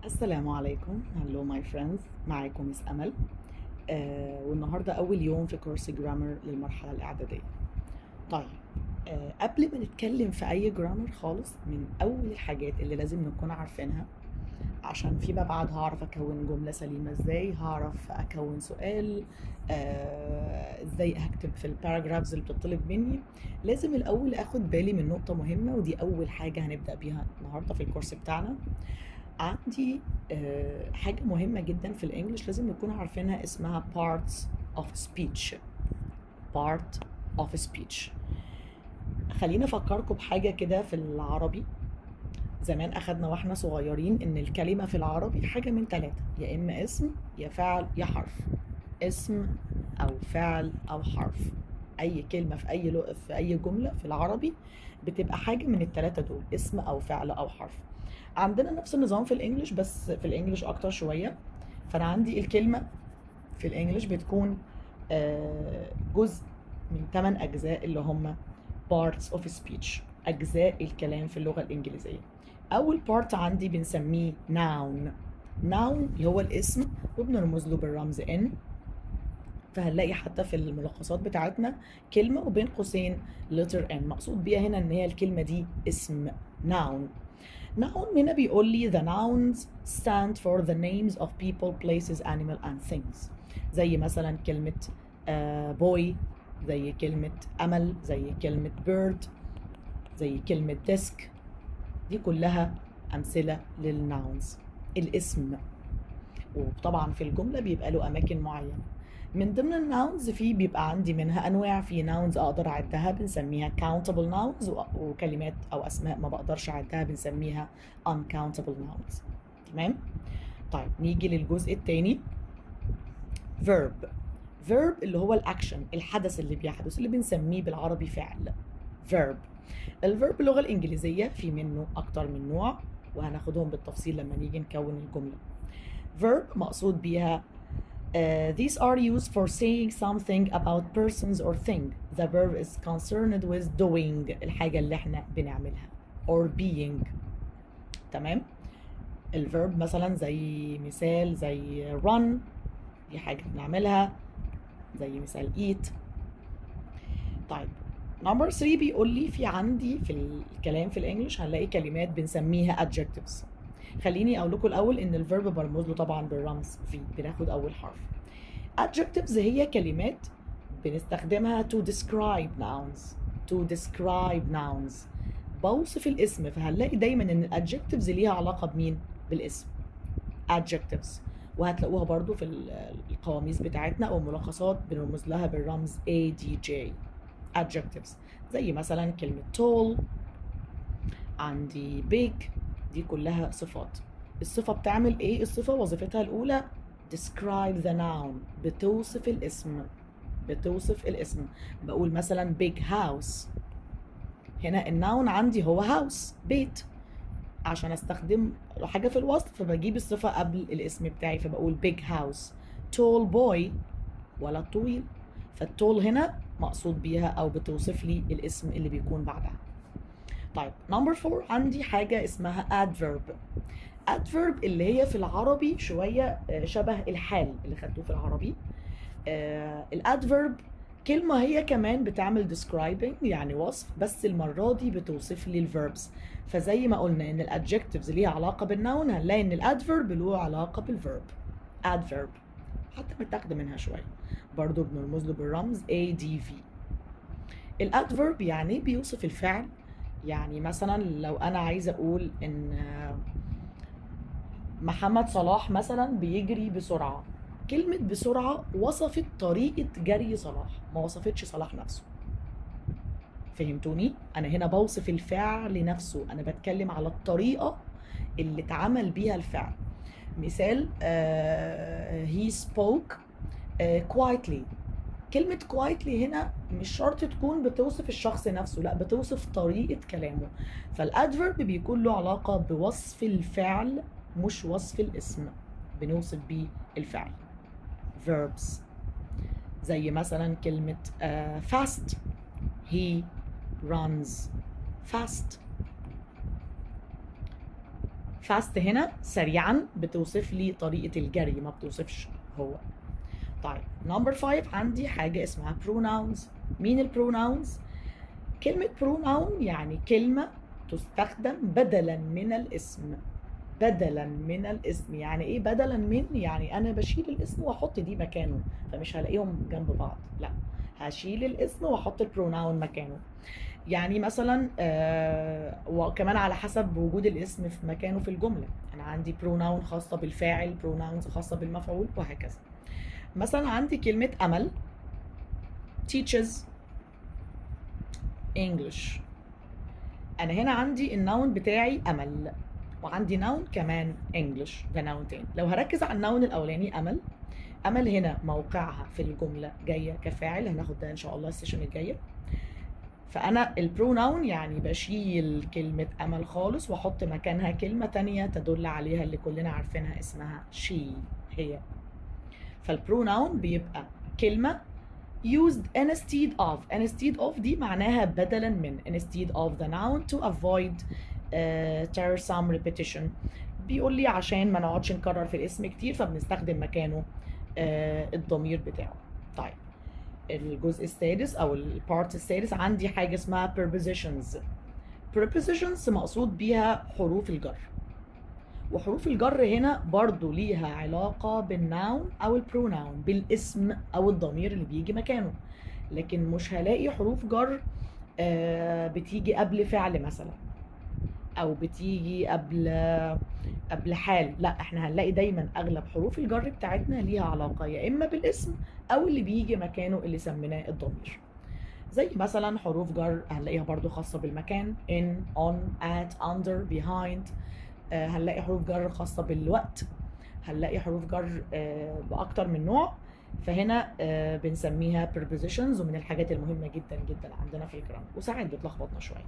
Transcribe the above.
السلام عليكم. هلو ماي فريندز، معاكم مس أمل. والنهاردة أول يوم في كورس جرامر للمرحلة الإعدادية. طيب، قبل ما نتكلم في أي جرامر خالص، من أول الحاجات اللي لازم نكون عارفينها عشان فيما بعد هعرف أكون جملة سليمة إزاي، هعرف أكون سؤال، إزاي هكتب في الباراجرافز اللي بتطلب مني. لازم الأول أخد بالي من نقطة مهمة، ودي أول حاجة هنبدأ بيها النهاردة في الكورس بتاعنا. عندي حاجة مهمة جدا في الإنجليش لازم نكون عارفينها، اسمها parts of speech. part of speech. خليني أفكركم بحاجة كده في العربي. زمان أخدنا وإحنا صغيرين إن الكلمة في العربي حاجة من ثلاثة، يا إما اسم يا فعل يا حرف. اسم أو فعل أو حرف. أي كلمة في أي جملة في العربي بتبقى حاجة من الثلاثة دول، اسم أو فعل أو حرف. عندنا نفس النظام في الإنجليش، بس في الإنجليش أكتر شوية. فأنا عندي الكلمة في الإنجليش بتكون جزء من 8 أجزاء اللي هم parts of speech، أجزاء الكلام في اللغة الإنجليزية. أول part عندي بنسميه noun. noun اللي هو الاسم، وبنرمز له بالرمز N. فهنلاقي حتى في الملخصات بتاعتنا كلمة وبين قوسين letter N، مقصود بيها هنا إن هي الكلمة دي اسم noun. noun هنا بيقول لي the nouns stand for the names of people, places, animal and things. زي مثلا كلمة boy، زي كلمة أمل، زي كلمة bird، زي كلمة desk. دي كلها أمثلة للناونز، الاسم. وطبعا في الجملة بيبقى له أماكن معينة. من ضمن الناونز بيبقى عندي منها أنواع. في ناونز أقدر أعدها بنسميها countable nouns، وكلمات أو أسماء ما بقدرش أعدها بنسميها uncountable nouns. تمام؟ طيب نيجي للجزء الثاني، verb. verb اللي هو الأكشن، الحدث اللي بيحدث، اللي بنسميه بالعربي فعل. verb. الverb اللغة الإنجليزية في منه أكتر من نوع، وهناخدهم بالتفصيل لما نيجي نكون الجملة. verb مقصود بيها these are used for saying something about persons or thing. The verb is concerned with doing، الحاجة اللي احنا بنعملها، or being. تمام؟ الverb مثلا زي مثال زي run، دي حاجة بنعملها، زي مثال eat. طيب نمبر 3 بيقول لي في عندي في الكلام في الانجليش هنلاقي كلمات بنسميها adjectives. خليني اقول لكم الاول ان الفيرب برمز له طبعا بالرمز في، بناخد اول حرف. adjectives هي كلمات بنستخدمها to describe nouns. to describe nouns، بوصف الاسم. فهنلاقي دايما ان الادجectives ليها علاقة بمين؟ بالاسم. adjectives. وهتلاقوها برضو في القواميس بتاعتنا او الملخصات بنرمز لها بالرمز ADJ. adjectives زي مثلا كلمة tall، عندي big، دي كلها صفات. الصفة بتعمل ايه؟ الصفة وظيفتها الأولى describe the noun، بتوصف الاسم. بتوصف الاسم. بقول مثلا big house، هنا الناون عندي هو house، بيت. عشان استخدم حاجة في الوصف فبجيب الصفة قبل الاسم بتاعي، فبقول big house. tall boy، ولد طويل. فالتول هنا مقصود بيها او بتوصف لي الاسم اللي بيكون بعدها. طيب نمبر 4 عندي حاجة اسمها adverb. adverb اللي هي في العربي شوية شبه الحال اللي خدتوه في العربي. الادفيرب كلمة هي كمان بتعمل describing يعني وصف، بس المرة دي بتوصف لي الفيربس. فزي ما قلنا ان الادجكتيفز ليها علاقة بالنون، هنلاقي ان الادفيرب له علاقة بالفيرب. adverb حتى متاخدة منها شوية، برضو بنرمز له بالرمز ADV. الادفيرب يعني بيوصف الفعل. يعني مثلا لو انا عايزة اقول ان محمد صلاح مثلا بيجري بسرعة، كلمة بسرعة وصفت طريقة جري صلاح، ما وصفتش صلاح نفسه. فهمتوني؟ أنا هنا بوصف الفعل نفسه، أنا بتكلم على الطريقة اللي اتعمل بيها الفعل. مثال he spoke quietly. كلمة quietly هنا مش شرط تكون بتوصف الشخص نفسه، لا بتوصف طريقة كلامه. فالادفيرب بيكون له علاقة بوصف الفعل مش وصف الاسم، بنوصف بيه الفعل. verbs زي مثلا كلمة fast، he runs fast. fast هنا سريعا بتوصف لي طريقة الجري، ما بتوصفش هو. طيب نمبر 5 عندي حاجة اسمها pronouns. مين البروناونز؟ كلمة pronoun يعني كلمة تستخدم بدلا من الاسم. بدلا من الاسم يعني ايه بدلا من؟ يعني انا بشيل الاسم واحط دي مكانه، فمش هلاقيهم جنب بعض، لا، هشيل الاسم واحط البروناون مكانه. يعني مثلا وكمان على حسب وجود الاسم في مكانه في الجملة، انا عندي بروناون خاصة بالفاعل، بروناونز خاصة بالمفعول، وهكذا. مثلا عندي كلمة أمل teaches English. أنا هنا عندي النون بتاعي أمل، وعندي نون كمان English، ده نون تاني. لو هركز على النون الأولاني أمل، أمل هنا موقعها في الجملة جاية كفاعل، هناخد ده إن شاء الله السيشن الجاية. فأنا البروناون يعني بشيل كلمة أمل خالص وأحط مكانها كلمة تانية تدل عليها اللي كلنا عارفينها اسمها she، هي. فالبروناون بيبقى كلمة used instead of دي معناها بدلا من، instead of the noun to avoid tiresome repetition. بيقول لي عشان ما نقعدش نكرر في الاسم كتير فبنستخدم مكانه الضمير بتاعه. طيب الجزء السادس او البارت السادس عندي حاجة اسمها prepositions. prepositions مقصود بيها حروف الجر، وحروف الجر هنا برضو ليها علاقة بالناون أو البروناون، بالاسم أو الضمير اللي بيجي مكانه. لكن مش هلاقي حروف جر بتيجي قبل فعل مثلا، أو بتيجي قبل حال، لا، احنا هنلاقي دايما أغلب حروف الجر بتاعتنا ليها علاقة يا إما بالاسم أو اللي بيجي مكانه اللي سميناه الضمير. زي مثلا حروف جر هنلاقيها برضو خاصة بالمكان in, on, at, under, behind. هنلاقي حروف جر خاصة بالوقت، هنلاقي حروف جر بأكتر من نوع. فهنا بنسميها prepositions، ومن الحاجات المهمة جدا جدا عندنا في الجرامر، وساعات بتلخبطنا شوية.